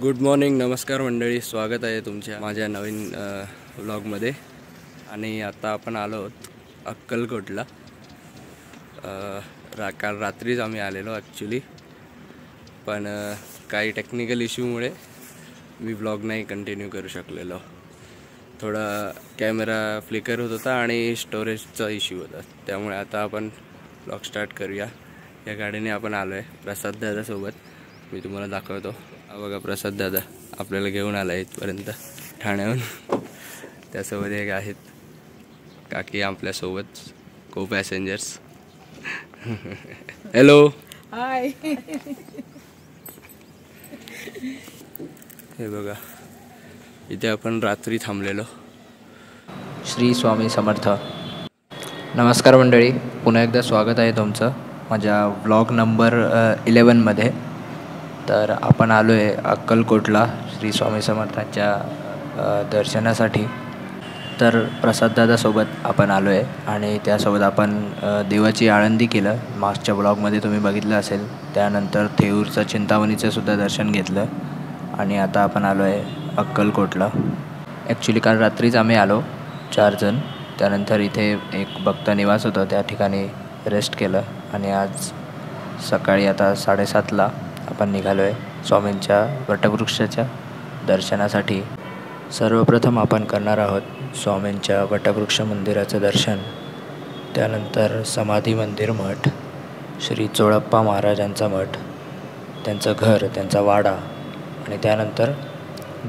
Good morning, नमस्कार मंडळी, स्वागत आहे तुमच्या माझ्या नवीन व्लॉगमध्ये. आणि आता आपण आलो आहोत अक्कलकोटला. काल रात्रीच आम्ही आलेलो ॲक्च्युली, पण काही टेक्निकल इश्यूमुळे मी व्लॉग नाही कंटिन्यू करू शकलेलो. थोडा कॅमेरा फ्लिकर होत होता आणि स्टोरेजचा इश्यू होता, त्यामुळे आता आपण व्लॉग स्टार्ट करूया. या गाडीने आपण आलो आहे प्रसाद दादासोबत. मी तुम्हाला दाखवतो. हा बघा, प्रसाद दादा आपल्याला घेऊन आला आहे इथपर्यंत ठाण्याहून. त्यासोबत एक आहेत काकी आपल्यासोबत, को पॅसेंजर्स. हॅलो, हाय. हे बघा, इथे आपण रात्री थांबलेलो. श्री स्वामी समर्थ. नमस्कार मंडळी, पुन्हा एकदा स्वागत आहे तुमचं माझ्या व्लॉग नंबर 11मध्ये. तर आपण आलो आहे अक्कलकोटला श्री स्वामी समर्थांच्या दर्शनासाठी. तर प्रसाददादासोबत आपण आलो आहे आणि त्यासोबत आपण देवाची आळंदी केलं. मागच्या ब्लॉगमध्ये तुम्ही बघितलं असेल. त्यानंतर थेऊरचं चिंतामणीचं दर्शन घेतलं आणि आता आपण आलो आहे अक्कलकोटला. ॲक्च्युली काल रात्रीच आम्ही आलो 4 जण. त्यानंतर इथे एक भक्त निवास होतं, त्या ठिकाणी रेस्ट केलं आणि आज सकाळी आता 7:30ला आपण निघालो आहे स्वामींच्या वटवृक्षाच्या दर्शनासाठी. सर्वप्रथम आपण करणार आहोत स्वामींच्या वटवृक्ष मंदिराचं दर्शन, त्यानंतर समाधी मंदिर मठ, श्री चोळप्पा महाराजांचा मठ, त्यांचं घर, त्यांचा वाडा, आणि त्यानंतर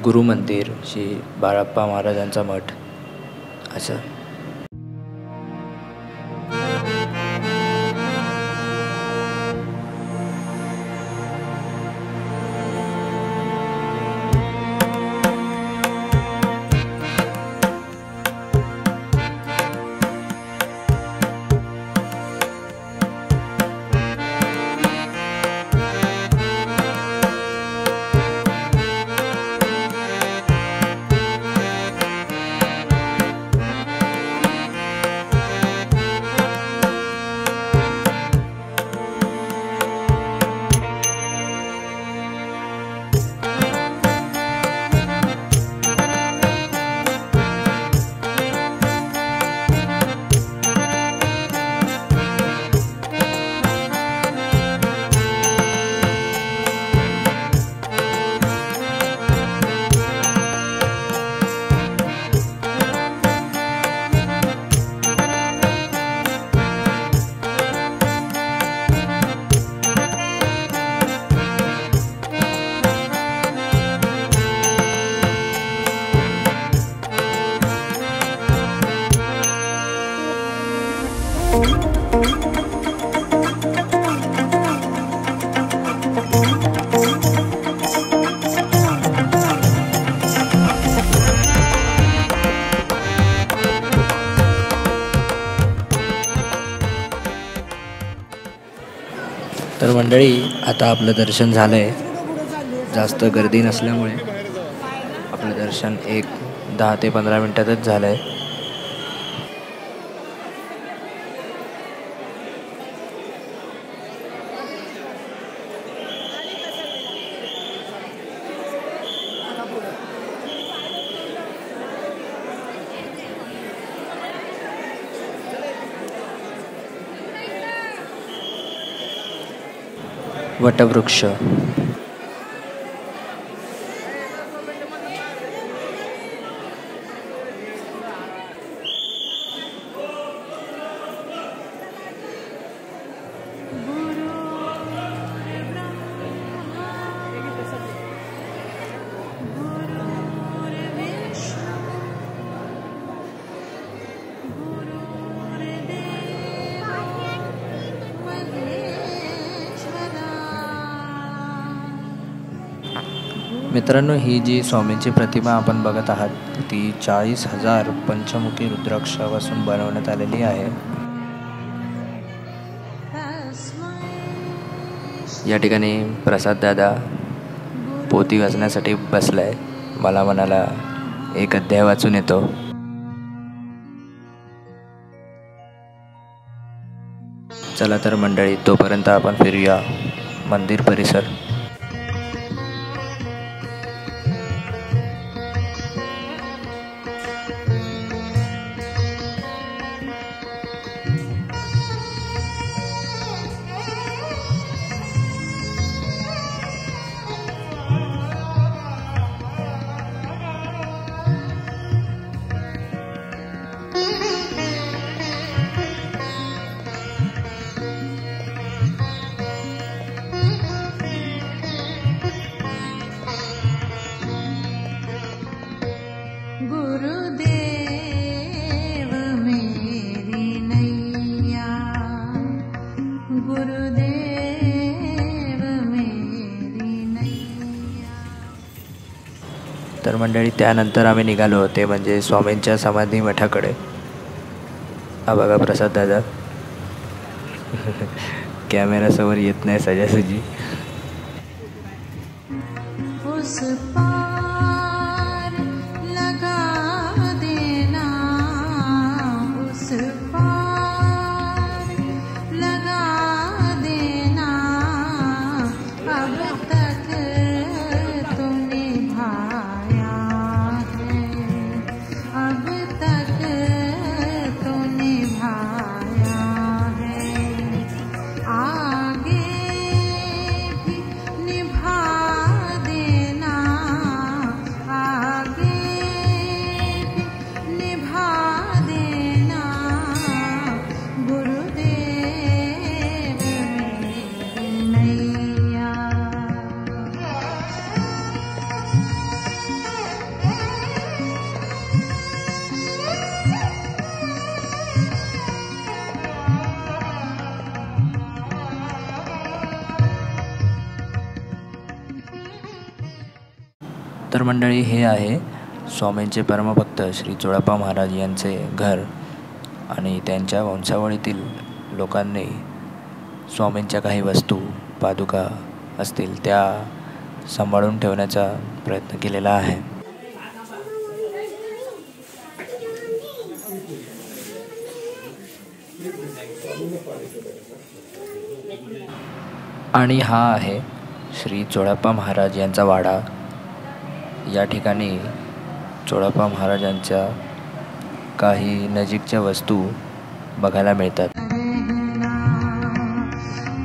गुरुमंदिर श्री बाळप्पा महाराजांचा मठ. असं तर मंडळी, आता आपलं दर्शन झालं आहे. जास्त गर्दी नसल्यामुळे आपलं दर्शन 10 ते 15 मिनटातच झालं आहे. वटवृक्ष. मित्रांनो, ही जी स्वामींची प्रतिमा आपण बघत आहात ती 40,000 पंचमुखी रुद्राक्षापासून बनवण्यात आलेली आहे. या ठिकाणी प्रसाद दादा पोथी वाचण्यासाठी बसलाय. मला म्हणाला एक अध्याय वाचून येतो. चला तर मंडळी, तोपर्यंत आपण फिरूया मंदिर परिसर. तर मंडळी त्यानंतर आम्ही निघालो ते म्हणजे स्वामींच्या समाधी मठाकडे. हा बघा प्रसाद दादा कॅमेरासमोर येत नाही सजासजी. उस पार लगा देना, उस पार लगा देना, अब तक तो निभाया है, अब तक तो निभाया है, आगे भी निभा देना, आगे भी निभा देना, गुरुदेव मेरी नैया. तर मंडळी हे आहे स्वामींचे परमभक्त श्री चोळप्पा महाराज यांचे घर आणि त्यांच्या वंशावळीतील लोकांनी स्वामींच्या काही वस्तू पादुका असतील त्या सांभाळून ठेवण्याचा प्रयत्न केलेला आहे. आणि हा आहे श्री चोळप्पा महाराज यांचा वाडा. या ठिकाणी चोळप्पा महाराजांच्या काही नजीकच्या वस्तू बघायला मिळतात. रहना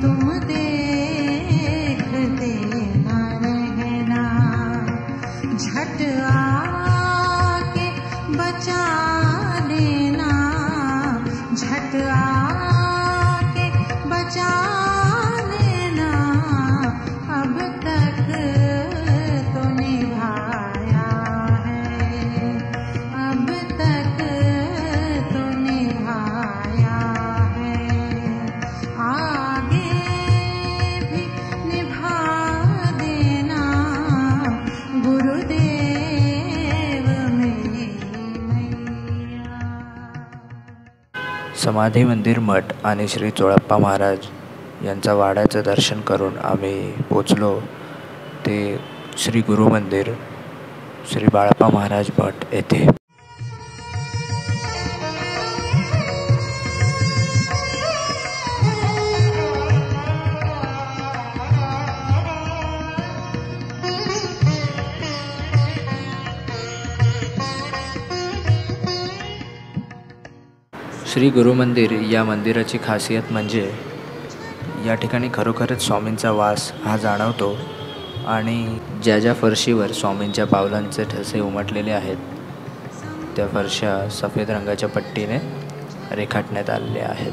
तुम देखते न रहना, झट आके बचा लेना, झट आके बचा लेना, अब तक तो निभाया है, अब तक तो निभाया है, आगे भी निभा देना, गुरुदेव मेरी नैया. समाधी मंदिर मठ आणि श्री चोळप्पा महाराज यांचा वाड्याचं दर्शन करून आम्ही पोचलो ते श्री गुरु मंदिर श्री बाळप्पा महाराज मठ येथे. श्री गुरु मंदिर या मंदिराची खासियत म्हणजे या ठिकाणी खरोखरच स्वामींचा वास हा जाणवतो आणि ज्या ज्या फरशीवर स्वामींच्या पावलांचे ठसे उमटलेले आहेत त्या फरशा सफेद रंगाच्या पट्टीने रेखाटण्यात आलेल्या आहेत.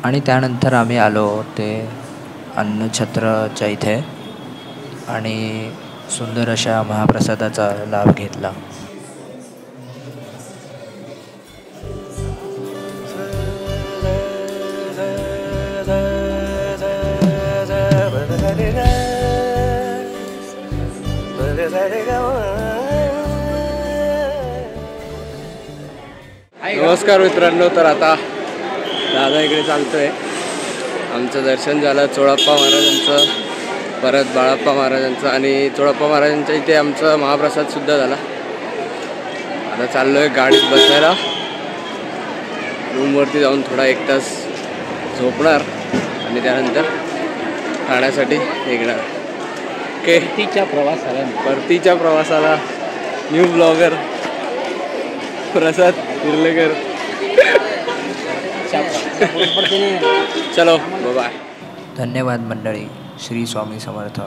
आणि त्यानंतर आम्ही आलो ते अन्नछत्रच्या इथे आणि सुंदर अशा महाप्रसादाचा लाभ घेतला. नमस्कार मित्रांनो, तर आता दादा इकडे चालतोय. आमचं दर्शन झालं चोळप्पा महाराजांचं, परत बाळप्पा महाराजांचं आणि चोळप्पा महाराजांच्या इथे आमचा महाप्रसादसुद्धा झाला. आता चाललो आहे गाडीत बसायला, रूमवरती जाऊन थोडा 1 तास झोपणार आणि त्यानंतर ठाण्यासाठी निघणार. ओके, परतीच्या प्रवासाला न्यू ब्लॉगर प्रसाद किर्लेकर. चलो बाय. धन्यवाद मंडळी. श्री स्वामी समर्थ.